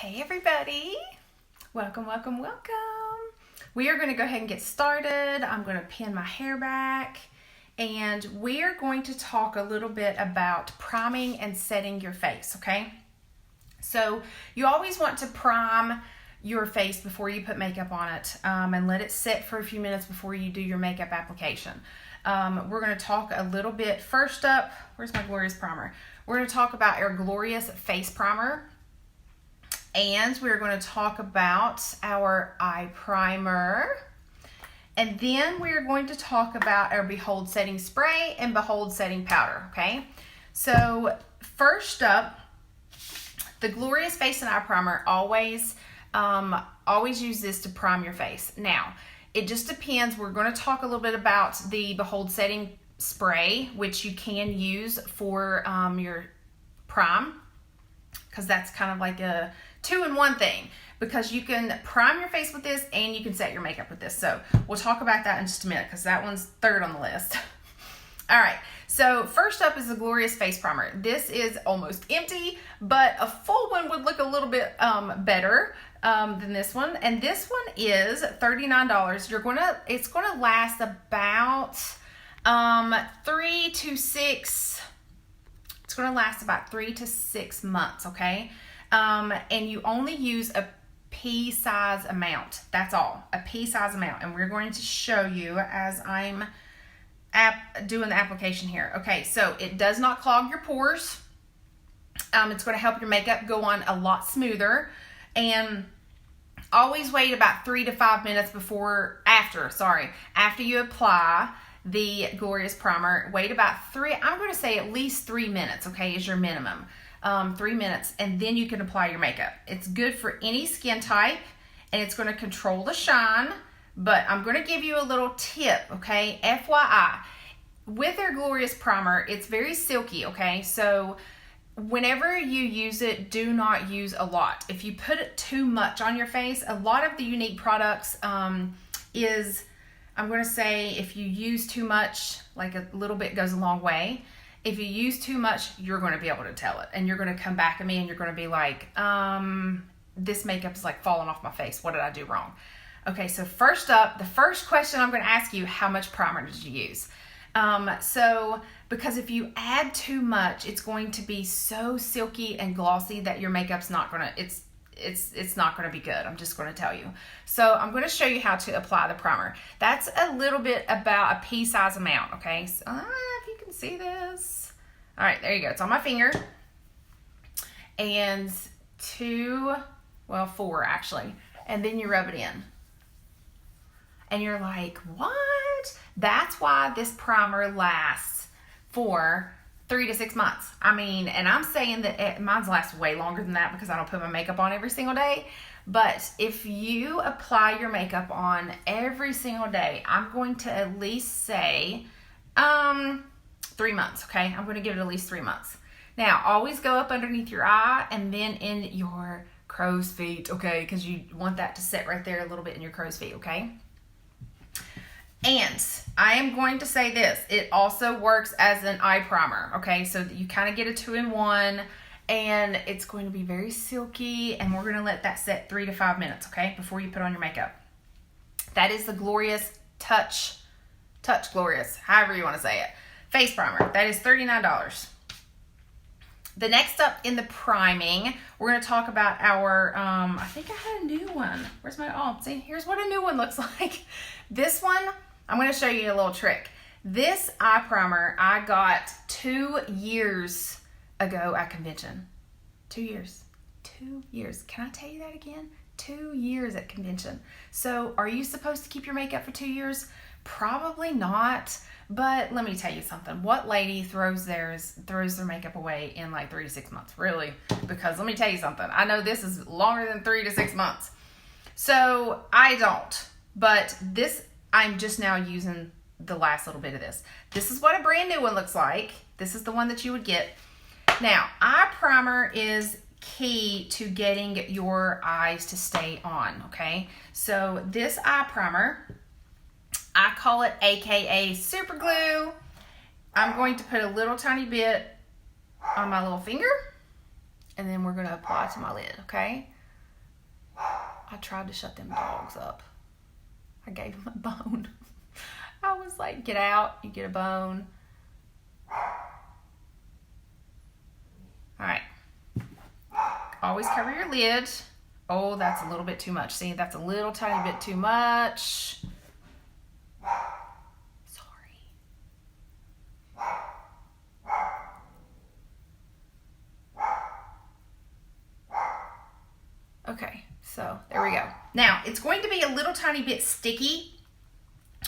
Hey everybody, welcome. We are going to go ahead and get started. I'm going to pin my hair back and we are going to talk a little bit about priming and setting your face, okay? So you always want to prime your face before you put makeup on it and let it sit for a few minutes before you do your makeup application. We're going to talk a little bit, first up, where's my Glorious Primer? We're going to talk about our Glorious Face Primer. And we're going to talk about our eye primer. And then we're going to talk about our Behold Setting Spray and Behold Setting Powder, okay? So first up, the Glorious Face and Eye Primer, always use this to prime your face. Now, it just depends. We're going to talk a little bit about the Behold Setting Spray, which you can use for your prime, because that's kind of like a two-in-one thing, because you can prime your face with this and you can set your makeup with this. So we'll talk about that in just a minute because that one's third on the list. All right, so first up is the Glorious Face Primer. This is almost empty, but a full one would look a little bit better than this one. And this one is $39. It's gonna last about 3 to 6. It's gonna last about 3 to 6 months, okay? And you only use a pea size amount. That's all, a pea size amount. And we're going to show you as I'm doing the application here. Okay, so it does not clog your pores. It's going to help your makeup go on a lot smoother. And always wait about 3 to 5 minutes after you apply the Glorious Primer. Wait about I'm going to say at least 3 minutes, okay, is your minimum. 3 minutes, and then you can apply your makeup. It's good for any skin type, and it's going to control the shine, but I'm going to give you a little tip, okay? FYI, with our Glorious Primer, it's very silky, okay? So whenever you use it, do not use a lot. If you put it too much on your face, a lot of the Younique products I'm going to say if you use too much, like a little bit goes a long way. If you use too much, you're going to be able to tell it. And you're going to come back at me and you're going to be like, this makeup is like falling off my face. What did I do wrong? Okay, so first up, the first question I'm going to ask you, how much primer did you use? Because if you add too much, it's going to be so silky and glossy that your makeup's not going to, it's not going to be good. I'm just going to tell you. So I'm going to show you how to apply the primer. That's a little bit about a pea size amount, okay? So, if you can see this. All right, there you go. It's on my finger. And 4 actually. And then you rub it in. And you're like, what? That's why this primer lasts for 3 to 6 months. I mean, and I'm saying that mine's lasts way longer than that because I don't put my makeup on every single day. But if you apply your makeup on every single day, I'm going to at least say 3 months, okay? I'm going to give it at least 3 months. Now, always go up underneath your eye and then in your crow's feet, okay? Because you want that to sit right there a little bit in your crow's feet, okay? And I am going to say this. It also works as an eye primer, okay? So you kind of get a 2-in-1 and it's going to be very silky and we're going to let that set 3 to 5 minutes, okay? Before you put on your makeup. That is the Glorious Touch Glorious, however you want to say it. Face primer. That is $39. The next up in the priming, we're going to talk about our, I think I had a new one. Where's my, see, here's what a new one looks like. This one, I'm going to show you a little trick. This eye primer I got 2 years ago at convention. 2 years. 2 years. Can I tell you that again? 2 years at convention. So are you supposed to keep your makeup for 2 years? Probably not. But let me tell you something. What lady throws their makeup away in like 3 to 6 months? Really? Because let me tell you something. I know this is longer than 3 to 6 months. So I don't. But this, I'm just now using the last little bit of this. This is what a brand new one looks like. This is the one that you would get. Now, eye primer is key to getting your eyes to stay on, okay? So this eye primer, I call it AKA super glue. I'm going to put a little tiny bit on my little finger and then we're going to apply it to my lid, okay? I tried to shut them dogs up. I gave them a bone. I was like, get out, you get a bone. All right. Always cover your lid. Oh, that's a little bit too much. See, that's a little tiny bit too much. Sorry. Okay, so there we go. Now, it's going to be a little tiny bit sticky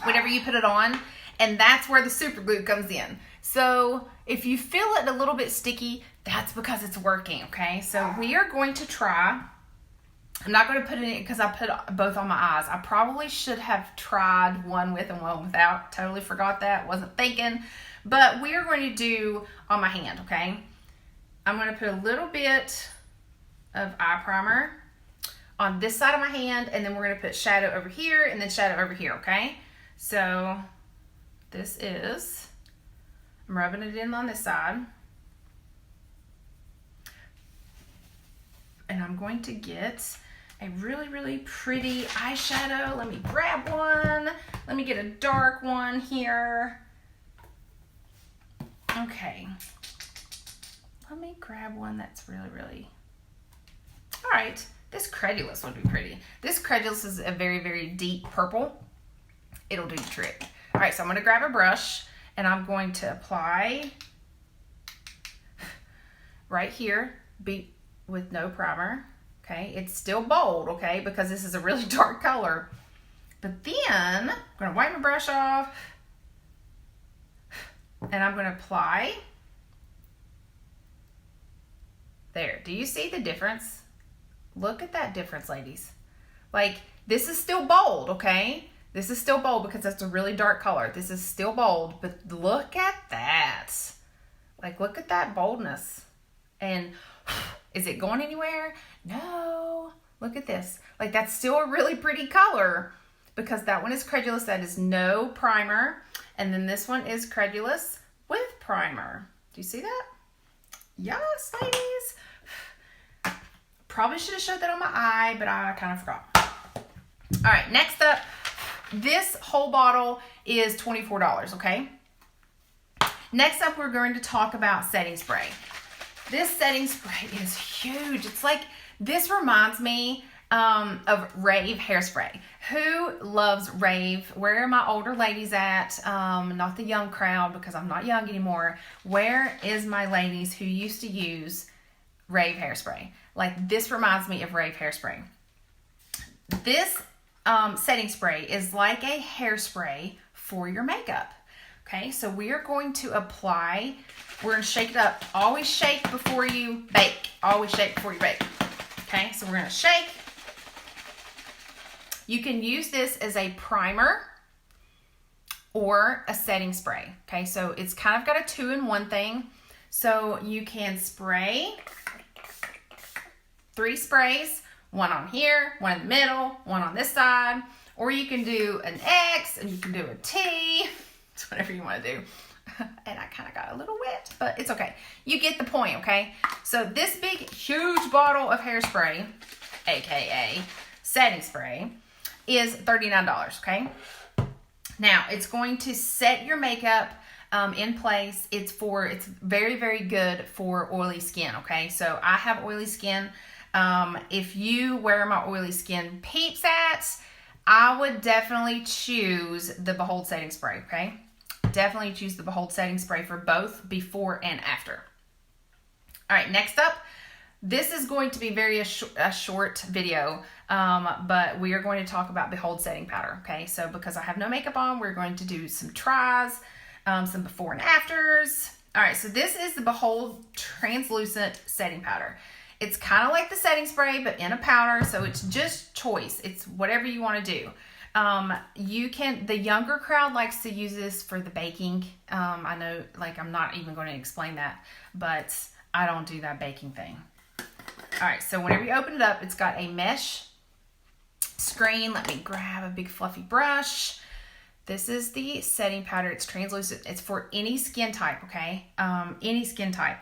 whenever you put it on, and that's where the super glue comes in. So if you feel it a little bit sticky, that's because it's working, okay? So we are going to try. I'm not going to put it in because I put both on my eyes. I probably should have tried one with and one without. Totally forgot that. Wasn't thinking. But we are going to do on my hand, okay? I'm going to put a little bit of eye primer on this side of my hand, and then we're going to put shadow over here and then shadow over here, okay? So this is, I'm rubbing it in on this side. And I'm going to get a really, really pretty eyeshadow. Let me grab one. Let me get a dark one here. Okay. Let me grab one that's really, really... All right. This Credulous would be pretty. This Credulous is a very, very deep purple. It'll do the trick. All right, so I'm going to grab a brush, and I'm going to apply right here, with no primer. Okay, it's still bold, okay, because this is a really dark color. But then I'm going to wipe my brush off, and I'm going to apply. There. Do you see the difference? Look at that difference, ladies. Like, this is still bold, okay? This is still bold because that's a really dark color. This is still bold, but look at that. Like, look at that boldness. And is it going anywhere? No. Look at this. Like, that's still a really pretty color because that one is Credulous. That is no primer. And then this one is Credulous with primer. Do you see that? Yes, ladies. Probably should have showed that on my eye, but I kind of forgot. All right, next up, this whole bottle is $24, okay? Next up, we're going to talk about setting spray. This setting spray is huge. It's like, this reminds me of Rave hairspray. Who loves Rave? Where are my older ladies at? Not the young crowd because I'm not young anymore. Where is my ladies who used to use Rave hairspray? Like, this reminds me of Rave hairspray. This setting spray is like a hairspray for your makeup. Okay, so we are going to apply, we're going to shake it up. Always shake before you bake. Always shake before you bake. Okay, so we're going to shake. You can use this as a primer or a setting spray. Okay, so it's kind of got a 2-in-1 thing. So you can spray 3 sprays, one on here, one in the middle, one on this side, or you can do an X and you can do a T. It's whatever you want to do. And I kind of got a little wet, but it's okay. You get the point, okay? So this big, huge bottle of hairspray, aka setting spray, is $39, okay? Now, it's going to set your makeup in place. It's very, very good for oily skin, okay? So I have oily skin. If you where my oily skin peeps at, I would definitely choose the Behold setting spray, okay? Definitely choose the Behold setting spray for both before and after. All right, next up, this is going to be a short video, but we are going to talk about Behold setting powder, okay? So because I have no makeup on, we're going to do some tries, some before and afters. All right, so this is the Behold translucent setting powder. It's kind of like the setting spray, but in a powder, so it's just choice. It's whatever you want to do. The younger crowd likes to use this for the baking. I know, like, I'm not even going to explain that, but I don't do that baking thing. All right, so whenever you open it up, it's got a mesh screen. Let me grab a big fluffy brush. This is the setting powder. It's translucent. It's for any skin type, okay? Any skin type.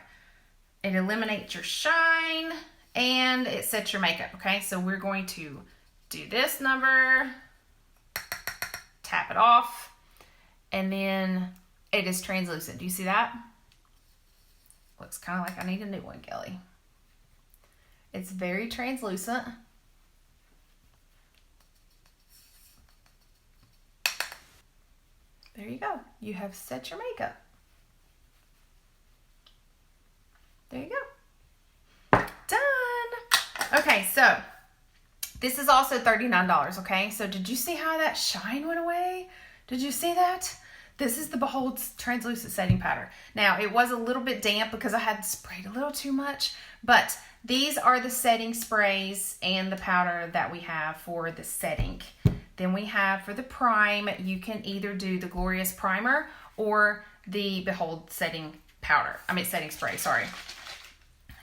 It eliminates your shine and it sets your makeup, okay? So we're going to do this number, tap it off, and then it is translucent. Do you see that? Looks kind of like I need a new one, Kelly. It's very translucent. There you go. You have set your makeup. There you go. Done. Okay, so this is also $39, okay? So did you see how that shine went away? Did you see that? This is the Behold Translucent Setting Powder. Now, it was a little bit damp because I had sprayed a little too much, but these are the setting sprays and the powder that we have for the setting. Then we have for the prime, you can either do the Glorious Primer or the Behold Setting Powder. Setting spray, sorry.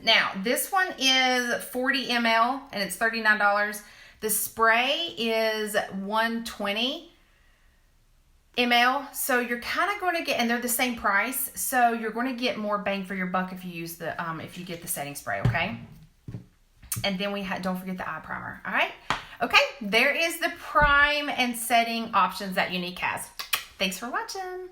Now, this one is 40 ml and it's $39. The spray is 120 ml, so you're kind of going to get, and they're the same price, so you're going to get more bang for your buck if you use the if you get the setting spray, okay? And then we don't forget the eye primer. All right, okay, there is the prime and setting options that Younique has. Thanks for watching.